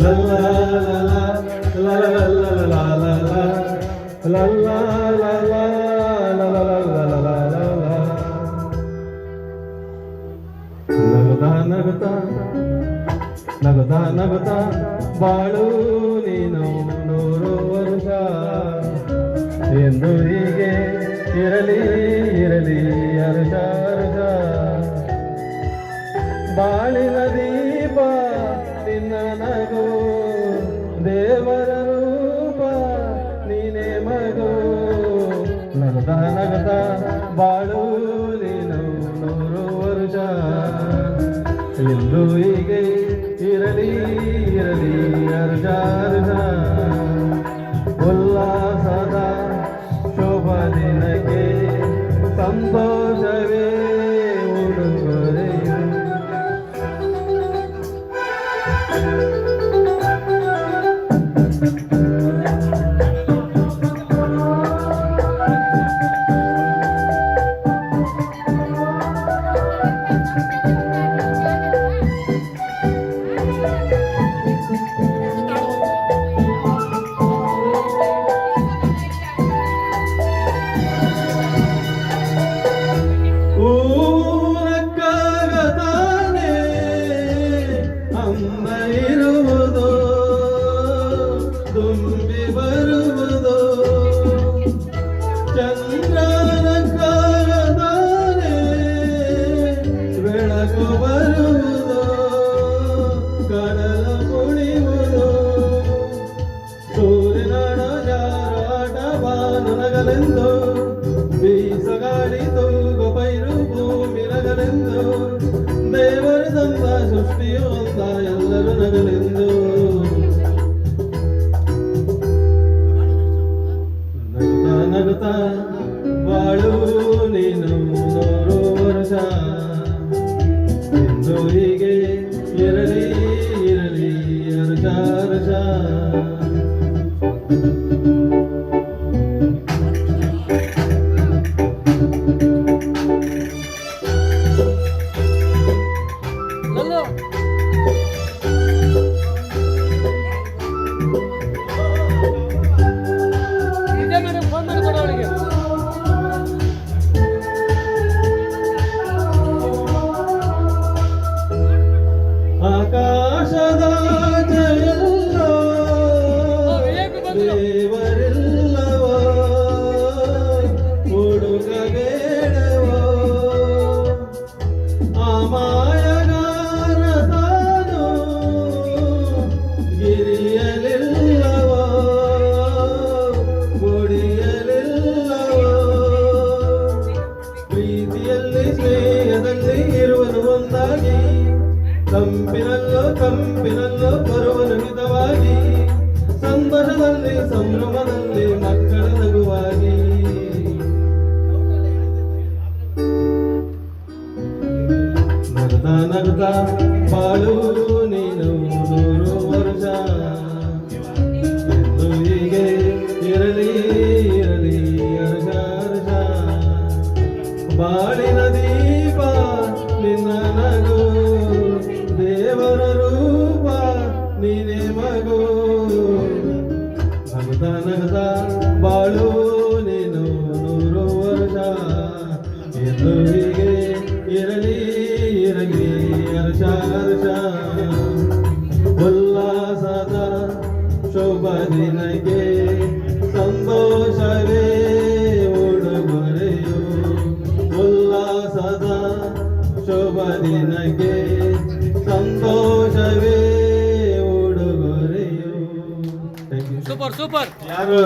la la la la la la la la la la la la la. ನಗುತ್ತಾ ನಗುತ್ತಾ ನಗುತ್ತಾ ಬಾಳು ನೀನು 100 ವರ್ಷ ಎಂದು ಹೀಗೆ ಇರಲಿ ಇರಲಿ ಹರ್ಷ ಹರ್ಷ. ಬಾಳಿನ ದೀಪ ನಿನ್ನ ನಗು ದೇವರ ರೂಪ ನೀನೇ ಮಗು. ನಗುತ್ತಾ ನಗುತ್ತಾ ಬಾಳು ನೀನು 100 ವರ್ಷ ಎಂದು ಹೀಗೆ ಇರಲಿ ಇರಲಿ ಹರ್ಷ ಹರ್ಷ. ಉಲ್ಲಾಸದ ಶೋಭ ದಿನಕ್ಕೆ ಸಂತೋಷವೇ ಉಡುಗೊರೆಯು. ಇರುವುದು ತುಂಬಿ ಬರುವುದು ಚಂದ್ರನ ಕಾಲದಾನೆ ಬೆಳಕು ಬರುವುದು ಕಡಲ ಮುಳಿಯುವುದು ಸೂರ್ಯನ ಜಾರಾಟ ಬಾನು ನಗಲೆಂದು ಬೀಸಗಾಳಿ ತೂಗು ಪೈರು ಭೂಮಿ ನಗಲೆಂದು ದೇವರು ತಂದ ಸೃಷ್ಟಿಯು ಅಂತ ಎಲ್ಲರೂ ನಗಲೆಂದು. ನಗುತ್ತಾ ನಗುತ್ತಾ ಬಾಳು ನೀನು 100 ವರ್ಷ ಎಂದು ಹೀಗೆ ಇರಲಿ ಇರಲಿ ಹರ್ಷ ಹರ್ಷ. ಆಕಾಶದ ಜಯಲ್ಲೋ ದೇವರಿಲ್ಲವೋ ಹುಡುಗ ಬೇಡವೋ ಆ ಮಾಯಗಾರ ತಾನು ಗಿರಿಯಲಿಲ್ಲವೋ ಗುಡಿಯಲಿಲ್ಲವೋ. ಪ್ರೀತಿಯಲ್ಲಿ ಸ್ನೇಹದಲ್ಲಿ ಇರುವನು ಒಂದಾಗಿ ಕಂಪಿನಲ್ಲೋ ಬರುವನು ಹಿತವಾಗಿ ಸಂತೋಷದಲ್ಲಿ ಸಂಭ್ರಮದಲ್ಲಿ ಮಕ್ಕಳ ನಗುವಾಗಿ. ನಗುತ್ತಾ ನಗುತ್ತಾ ಬಾಳು ನೀನು 100 ವರ್ಷ ಎಂದು ಹೀಗೆ ಇರಲಿ ಇರಲಿ ಹರ್ಷ ಹರ್ಷ. ಬಾಳಿನ ದೀಪ ನಿನ್ನ ನಗು ದೇವರ ರೂಪ ನೀನೇ ಮಗು. ನಗುತ್ತಾ ನಗುತ್ತಾ ಬಾಳು ನೀನು 100 ವರ್ಷ ಎಂದು ಹೀಗೆ ಇರಲಿ ಇರಲಿ ಹರ್ಷ ಹರ್ಷ. ಉಲ್ಲಾಸದ ಶೋಭ ದಿನಕ್ಕೆ ಸಂತೋಷವೇ ಉಡುಗೊರೆಯು. ಉಲ್ಲಾಸದ ಶೋಭ ದಿನಕ್ಕೆ ಸಂತೋಷವೇ ಉಡುಗೊರೆಯು. Super super. ಯಾರು